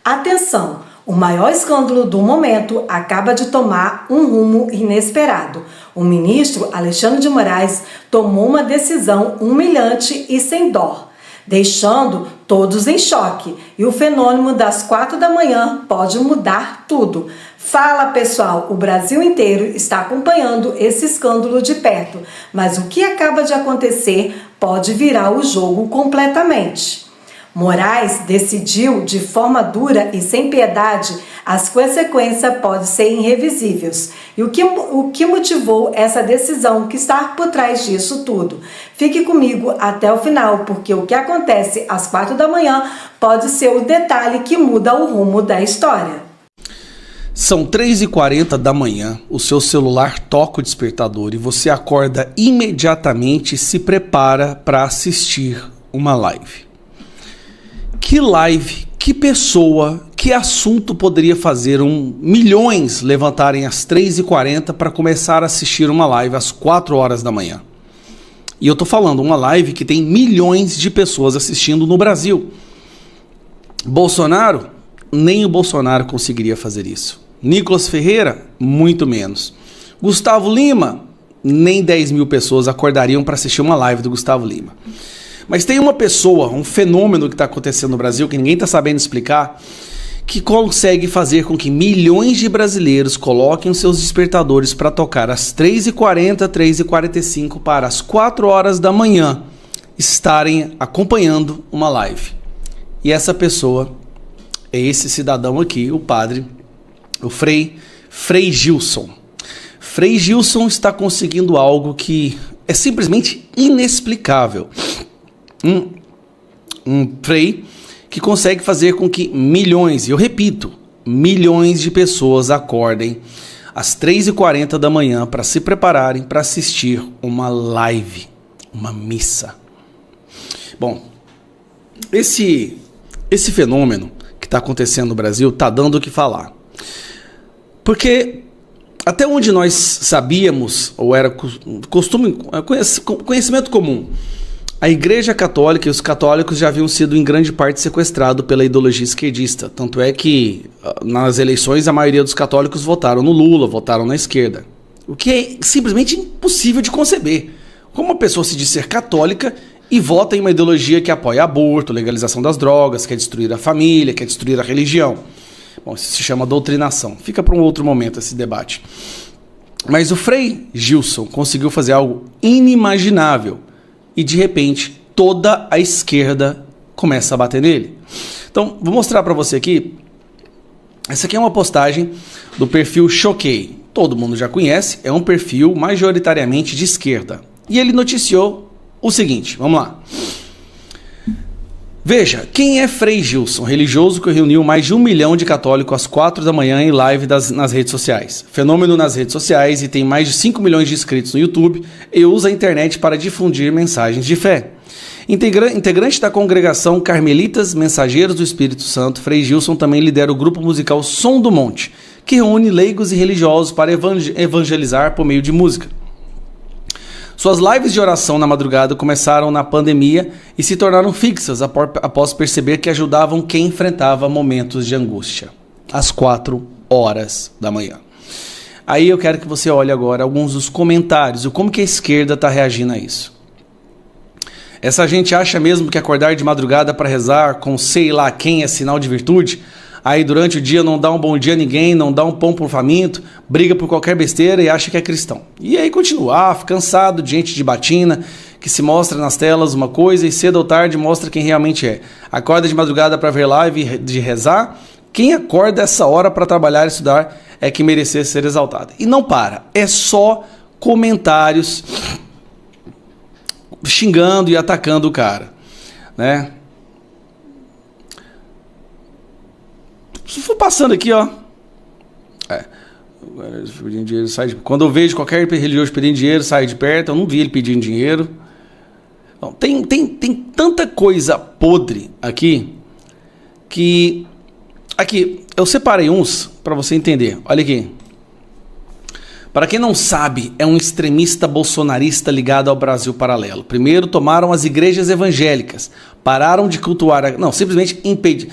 Atenção! O maior escândalo do momento acaba de tomar um rumo inesperado. O ministro Alexandre de Moraes tomou uma decisão humilhante e sem dó, deixando todos em choque. E o fenômeno das 4 da manhã pode mudar tudo. Fala pessoal, o Brasil inteiro está acompanhando esse escândalo de perto, mas o que acaba de acontecer pode virar o jogo completamente. Moraes decidiu de forma dura e sem piedade, as consequências podem ser irreversíveis. E o que motivou essa decisão, que está por trás disso tudo? Fique comigo até o final, porque o que acontece às 4 da manhã pode ser o detalhe que muda o rumo da história. São 3h40 da manhã, o seu celular toca o despertador e você acorda imediatamente e se prepara para assistir uma live. Que live, que pessoa, que assunto poderia fazer milhões levantarem às 3h40 para começar a assistir uma live às 4 horas da manhã? E eu tô falando uma live que tem milhões de pessoas assistindo no Brasil. Bolsonaro? Nem o Bolsonaro conseguiria fazer isso. Nicolas Ferreira? Muito menos. Gustavo Lima? Nem 10 mil pessoas acordariam para assistir uma live do Gustavo Lima. Mas tem uma pessoa, um fenômeno que está acontecendo no Brasil, que ninguém está sabendo explicar, que consegue fazer com que milhões de brasileiros coloquem os seus despertadores para tocar às 3h40, 3h45 para as 4 horas da manhã estarem acompanhando uma live. E essa pessoa é esse cidadão aqui, o padre, o Frei Gilson. Frei Gilson está conseguindo algo que é simplesmente inexplicável. Um frei que consegue fazer com que milhões, e eu repito, milhões de pessoas acordem às 3h40 da manhã para se prepararem para assistir uma live, uma missa. Bom, esse fenômeno que está acontecendo no Brasil está dando o que falar. Porque até onde nós sabíamos, ou era conhecimento comum, a Igreja Católica e os católicos já haviam sido em grande parte sequestrados pela ideologia esquerdista. Tanto é que nas eleições a maioria dos católicos votaram no Lula, votaram na esquerda. O que é simplesmente impossível de conceber. Como uma pessoa se diz ser católica e vota em uma ideologia que apoia aborto, legalização das drogas, quer destruir a família, quer destruir a religião. Bom, isso se chama doutrinação. Fica para um outro momento esse debate. Mas o Frei Gilson conseguiu fazer algo inimaginável. E de repente, toda a esquerda começa a bater nele. Então, vou mostrar para você aqui. Essa aqui é uma postagem do perfil Choquei. Todo mundo já conhece, é um perfil majoritariamente de esquerda. E ele noticiou o seguinte, vamos lá. Veja, quem é Frei Gilson, religioso que reuniu mais de 1 milhão de católicos às 4 da manhã em live nas redes sociais. Fenômeno nas redes sociais e tem mais de 5 milhões de inscritos no YouTube e usa a internet para difundir mensagens de fé. Integrante da congregação Carmelitas Mensageiros do Espírito Santo, Frei Gilson também lidera o grupo musical Som do Monte, que reúne leigos e religiosos para evangelizar por meio de música. Suas lives de oração na madrugada começaram na pandemia e se tornaram fixas após perceber que ajudavam quem enfrentava momentos de angústia. Às 4 horas da manhã. Aí eu quero que você olhe agora alguns dos comentários, o como que a esquerda está reagindo a isso. Essa gente acha mesmo que acordar de madrugada para rezar com sei lá quem é sinal de virtude? Aí durante o dia não dá um bom dia a ninguém, não dá um pão pro faminto, briga por qualquer besteira e acha que é cristão. E aí continua, cansado de gente de batina, que se mostra nas telas uma coisa e cedo ou tarde mostra quem realmente é. Acorda de madrugada para ver live de rezar, quem acorda essa hora para trabalhar e estudar é que merecer ser exaltado. E não para, é só comentários xingando e atacando o cara, né? Se for passando aqui, ó. Quando eu vejo qualquer religioso pedindo dinheiro, sai de perto. Eu não vi ele pedindo dinheiro. Não, tem tanta coisa podre aqui que... Aqui, eu separei uns para você entender. Olha aqui. Para quem não sabe, é um extremista bolsonarista ligado ao Brasil Paralelo. Primeiro tomaram as igrejas evangélicas. Pararam de cultuar... Não, simplesmente impediram.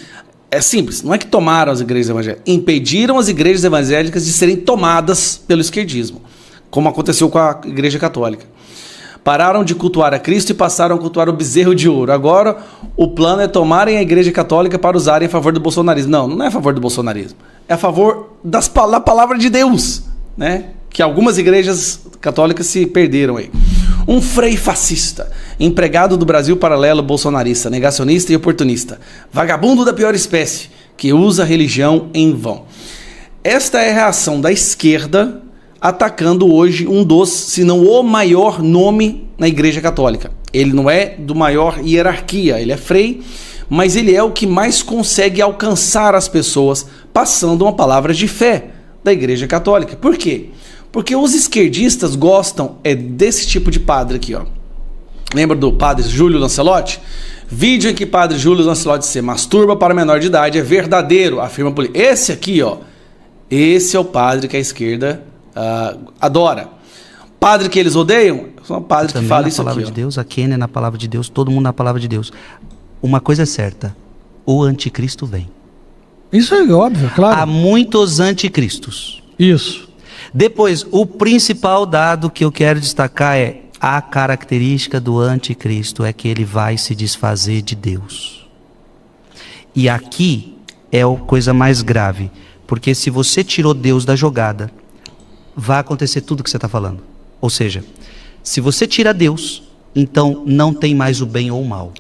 É simples, não é que tomaram as igrejas evangélicas, impediram as igrejas evangélicas de serem tomadas pelo esquerdismo, como aconteceu com a Igreja Católica. Pararam de cultuar a Cristo e passaram a cultuar o bezerro de ouro. Agora, o plano é tomarem a Igreja Católica para usarem a favor do bolsonarismo. Não é a favor do bolsonarismo. É a favor da palavra de Deus, né? Que algumas igrejas católicas se perderam aí. Um frei fascista, empregado do Brasil paralelo bolsonarista, negacionista e oportunista. Vagabundo da pior espécie, que usa a religião em vão. Esta é a reação da esquerda atacando hoje um dos, se não o maior nome na Igreja Católica. Ele não é do maior hierarquia, ele é frei, mas ele é o que mais consegue alcançar as pessoas passando uma palavra de fé da Igreja Católica. Por quê? Porque os esquerdistas gostam desse tipo de padre aqui, ó. Lembra do padre Júlio Lancelotti? Vídeo em que padre Júlio Lancelotti se masturba para menor de idade é verdadeiro, afirma a polícia. Esse aqui, ó, esse é o padre que a esquerda adora. Padre que eles odeiam, são padres que falam isso aqui. Na palavra de Deus, a Kênia na palavra de Deus, todo mundo na palavra de Deus. Uma coisa é certa, o anticristo vem. Isso é óbvio, claro. Há muitos anticristos. Isso. Depois, o principal dado que eu quero destacar é a característica do anticristo é que ele vai se desfazer de Deus. E aqui é a coisa mais grave, porque se você tirou Deus da jogada, vai acontecer tudo o que você está falando. Ou seja, se você tira Deus, então não tem mais o bem ou o mal.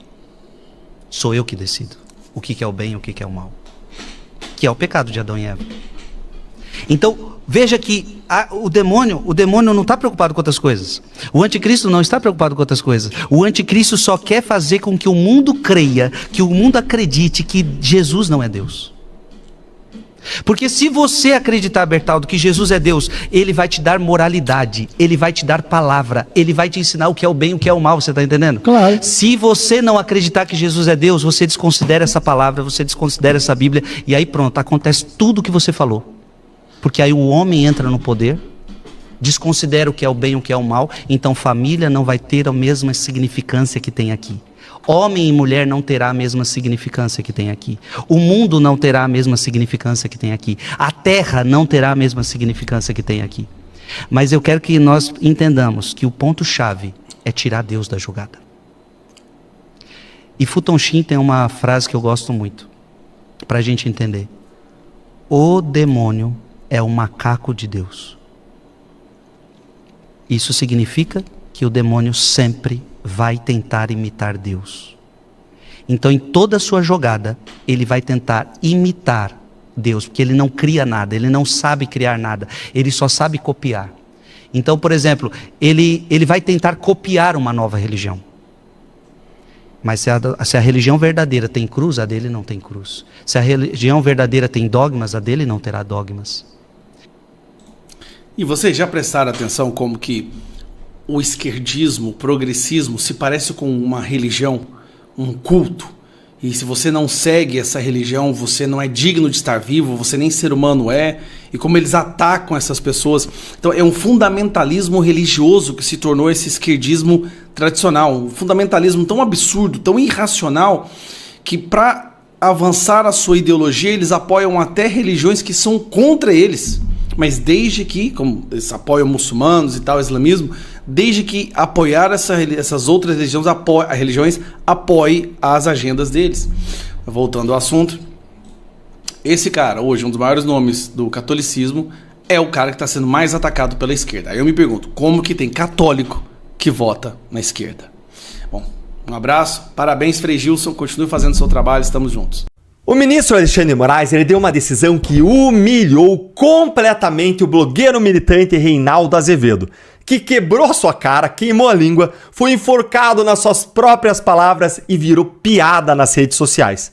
Sou eu que decido o que é o bem e o que é o mal. Que é o pecado de Adão e Eva. Então, veja que o demônio não está preocupado com outras coisas. O anticristo não está preocupado com outras coisas. O anticristo só quer fazer com que o mundo creia, que o mundo acredite que Jesus não é Deus. Porque se você acreditar, Bertaldo, que Jesus é Deus, ele vai te dar moralidade, ele vai te dar palavra, ele vai te ensinar o que é o bem e o que é o mal, você está entendendo? Claro. Se você não acreditar que Jesus é Deus, você desconsidera essa palavra, você desconsidera essa Bíblia, e aí pronto, acontece tudo o que você falou. Porque aí o homem entra no poder, desconsidera o que é o bem e o que é o mal, então família não vai ter a mesma significância que tem aqui. Homem e mulher não terá a mesma significância que tem aqui. O mundo não terá a mesma significância que tem aqui. A terra não terá a mesma significância que tem aqui. Mas eu quero que nós entendamos que o ponto-chave é tirar Deus da jogada. E Futon Shin tem uma frase que eu gosto muito, para a gente entender. O demônio é o macaco de Deus. Isso significa que o demônio sempre vai tentar imitar Deus. Então, em toda a sua jogada, ele vai tentar imitar Deus, porque ele não cria nada, ele não sabe criar nada, ele só sabe copiar. Então, por exemplo, ele vai tentar copiar uma nova religião. Mas se a religião verdadeira tem cruz, a dele não tem cruz. Se a religião verdadeira tem dogmas, a dele não terá dogmas. E vocês já prestaram atenção como que o esquerdismo, o progressismo se parece com uma religião, um culto? E se você não segue essa religião, você não é digno de estar vivo, você nem ser humano é. E como eles atacam essas pessoas. Então é um fundamentalismo religioso que se tornou esse esquerdismo tradicional. Um fundamentalismo tão absurdo, tão irracional, que para avançar a sua ideologia, eles apoiam até religiões que são contra eles. Mas desde que, como eles apoiam muçulmanos e tal, islamismo, desde que apoiar essas outras religiões apoiem as agendas deles. Voltando ao assunto, esse cara, hoje, um dos maiores nomes do catolicismo, é o cara que está sendo mais atacado pela esquerda. Aí eu me pergunto, como que tem católico que vota na esquerda? Bom, um abraço, parabéns Frei Gilson, continue fazendo seu trabalho, estamos juntos. O ministro Alexandre de Moraes ele deu uma decisão que humilhou completamente o blogueiro militante Reinaldo Azevedo, que quebrou sua cara, queimou a língua, foi enforcado nas suas próprias palavras e virou piada nas redes sociais.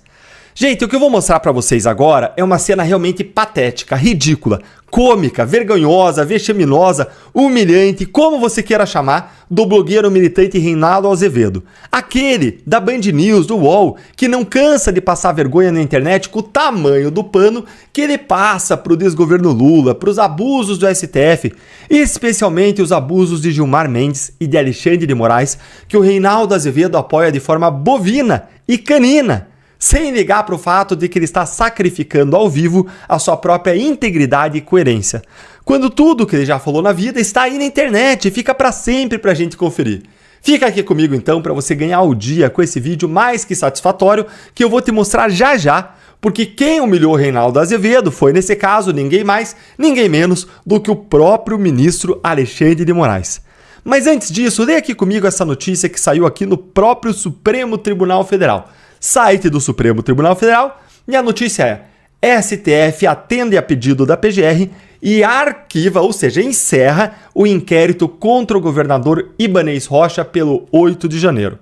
Gente, o que eu vou mostrar pra vocês agora é uma cena realmente patética, ridícula, cômica, vergonhosa, vexaminosa, humilhante, como você queira chamar, do blogueiro militante Reinaldo Azevedo. Aquele da Band News, do UOL, que não cansa de passar vergonha na internet com o tamanho do pano que ele passa pro desgoverno Lula, pros abusos do STF, especialmente os abusos de Gilmar Mendes e de Alexandre de Moraes, que o Reinaldo Azevedo apoia de forma bovina e canina, sem ligar para o fato de que ele está sacrificando ao vivo a sua própria integridade e coerência. Quando tudo que ele já falou na vida está aí na internet e fica para sempre para a gente conferir. Fica aqui comigo então para você ganhar o dia com esse vídeo mais que satisfatório que eu vou te mostrar já já, porque quem humilhou Reinaldo Azevedo foi, nesse caso, ninguém mais, ninguém menos do que o próprio ministro Alexandre de Moraes. Mas antes disso, leia aqui comigo essa notícia que saiu aqui no próprio Supremo Tribunal Federal, site do Supremo Tribunal Federal, e a notícia é: STF atende a pedido da PGR e arquiva, ou seja, encerra o inquérito contra o governador Ibanez Rocha pelo 8 de janeiro.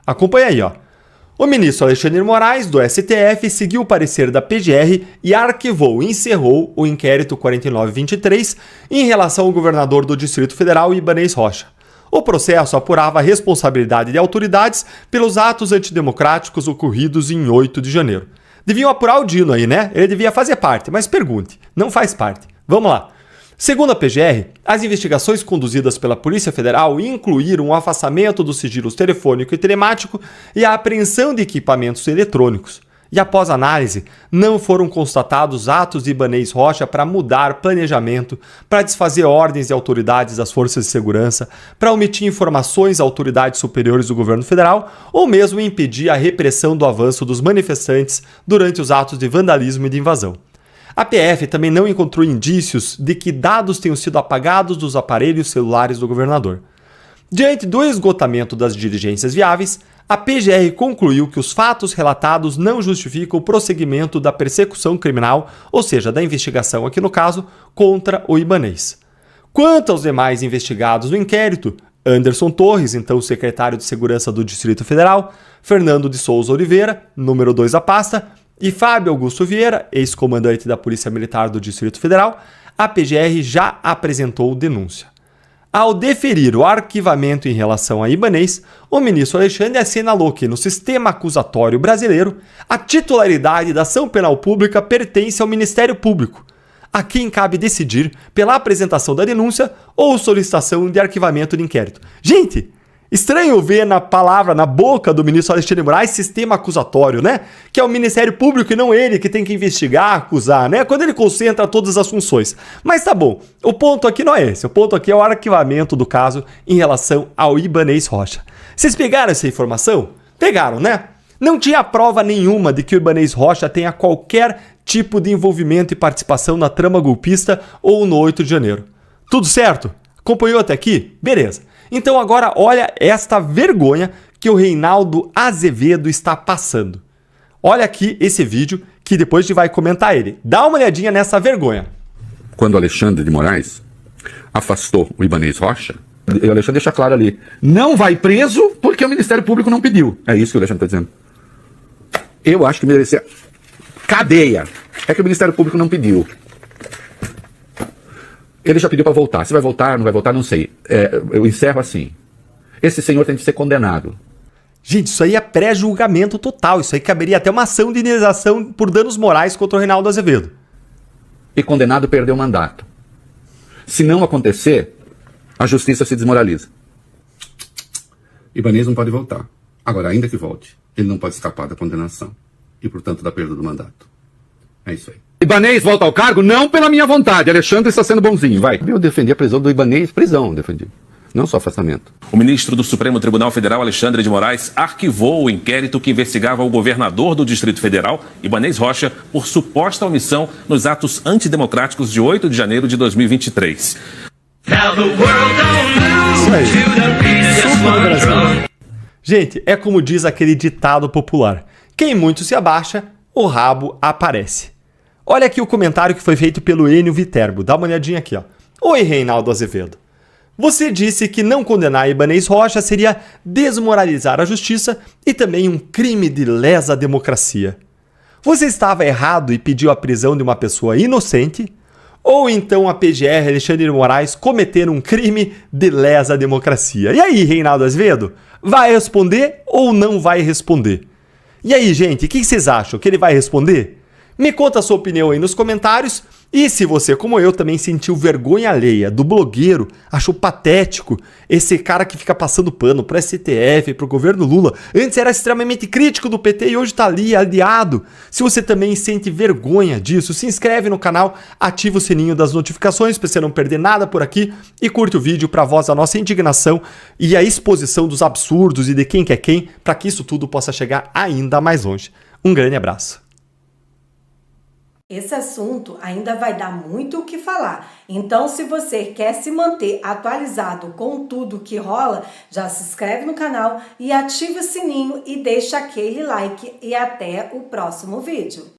Acompanha aí, ó. O ministro Alexandre de Moraes, do STF, seguiu o parecer da PGR e arquivou e encerrou o inquérito 4923 em relação ao governador do Distrito Federal, Ibanez Rocha. O processo apurava a responsabilidade de autoridades pelos atos antidemocráticos ocorridos em 8 de janeiro. Deviam apurar o Dino aí, né? Ele devia fazer parte, mas pergunte, não faz parte. Vamos lá. Segundo a PGR, as investigações conduzidas pela Polícia Federal incluíram o afastamento dos sigilos telefônico e telemático e a apreensão de equipamentos eletrônicos. E após análise, não foram constatados atos de Ibanez Rocha para mudar planejamento, para desfazer ordens de autoridades das forças de segurança, para omitir informações a autoridades superiores do governo federal ou mesmo impedir a repressão do avanço dos manifestantes durante os atos de vandalismo e de invasão. A PF também não encontrou indícios de que dados tenham sido apagados dos aparelhos celulares do governador. Diante do esgotamento das diligências viáveis, a PGR concluiu que os fatos relatados não justificam o prosseguimento da persecução criminal, ou seja, da investigação aqui no caso, contra o Ibanez. Quanto aos demais investigados no inquérito, Anderson Torres, então secretário de Segurança do Distrito Federal, Fernando de Souza Oliveira, número 2 da pasta, e Fábio Augusto Vieira, ex-comandante da Polícia Militar do Distrito Federal, a PGR já apresentou denúncia. Ao deferir o arquivamento em relação a Ibanez, o ministro Alexandre assinalou que, no sistema acusatório brasileiro, a titularidade da ação penal pública pertence ao Ministério Público, a quem cabe decidir pela apresentação da denúncia ou solicitação de arquivamento de inquérito. Gente, estranho ver na palavra, na boca do ministro Alexandre de Moraes, sistema acusatório, né? Que é o Ministério Público e não ele que tem que investigar, acusar, né? Quando ele concentra todas as funções. Mas tá bom, o ponto aqui não é esse. O ponto aqui é o arquivamento do caso em relação ao Ibanez Rocha. Vocês pegaram essa informação? Pegaram, né? Não tinha prova nenhuma de que o Ibanez Rocha tenha qualquer tipo de envolvimento e participação na trama golpista ou no 8 de janeiro. Tudo certo? Acompanhou até aqui? Beleza. Então agora olha esta vergonha que o Reinaldo Azevedo está passando. Olha aqui esse vídeo que depois a gente vai comentar ele. Dá uma olhadinha nessa vergonha. Quando Alexandre de Moraes afastou o Ibanez Rocha, o Alexandre deixa claro ali, não vai preso porque o Ministério Público não pediu. É isso que o Alexandre está dizendo. Eu acho que merecia cadeia. É que o Ministério Público não pediu. Ele já pediu para voltar. Se vai voltar, não vai voltar, não sei. Eu encerro assim. Esse senhor tem de ser condenado. Gente, isso aí é pré-julgamento total. Isso aí caberia até uma ação de indenização por danos morais contra o Reinaldo Azevedo. E condenado perdeu o mandato. Se não acontecer, a justiça se desmoraliza. Ibanez não pode voltar. Agora, ainda que volte, ele não pode escapar da condenação. E, portanto, da perda do mandato. É isso aí. Ibanez volta ao cargo não pela minha vontade. Alexandre está sendo bonzinho, vai. Eu defendi a prisão do Ibanez, prisão, defendi. Não só afastamento. O ministro do Supremo Tribunal Federal, Alexandre de Moraes, arquivou o inquérito que investigava o governador do Distrito Federal, Ibanez Rocha, por suposta omissão nos atos antidemocráticos de 8 de janeiro de 2023. Isso aí. Suco do Brasil. Gente, é como diz aquele ditado popular. Quem muito se abaixa, o rabo aparece. Olha aqui o comentário que foi feito pelo Enio Viterbo. Dá uma olhadinha aqui, ó. Oi, Reinaldo Azevedo. Você disse que não condenar Ibanez Rocha seria desmoralizar a justiça e também um crime de lesa democracia. Você estava errado e pediu a prisão de uma pessoa inocente? Ou então a PGR Alexandre de Moraes cometeram um crime de lesa democracia? E aí, Reinaldo Azevedo? Vai responder ou não vai responder? E aí, gente, o que vocês acham? Que ele vai responder? Me conta a sua opinião aí nos comentários E se você, como eu, também sentiu vergonha alheia do blogueiro, achou patético esse cara que fica passando pano pro STF, pro governo Lula, antes era extremamente crítico do PT e hoje tá ali aliado. Se você também sente vergonha disso, se inscreve no canal, ativa o sininho das notificações para você não perder nada por aqui e curte o vídeo para voz da nossa indignação e a exposição dos absurdos e de quem quer quem, para que isso tudo possa chegar ainda mais longe. Um grande abraço. Esse assunto ainda vai dar muito o que falar, então se você quer se manter atualizado com tudo que rola, já se inscreve no canal e ativa o sininho e deixa aquele like e até o próximo vídeo.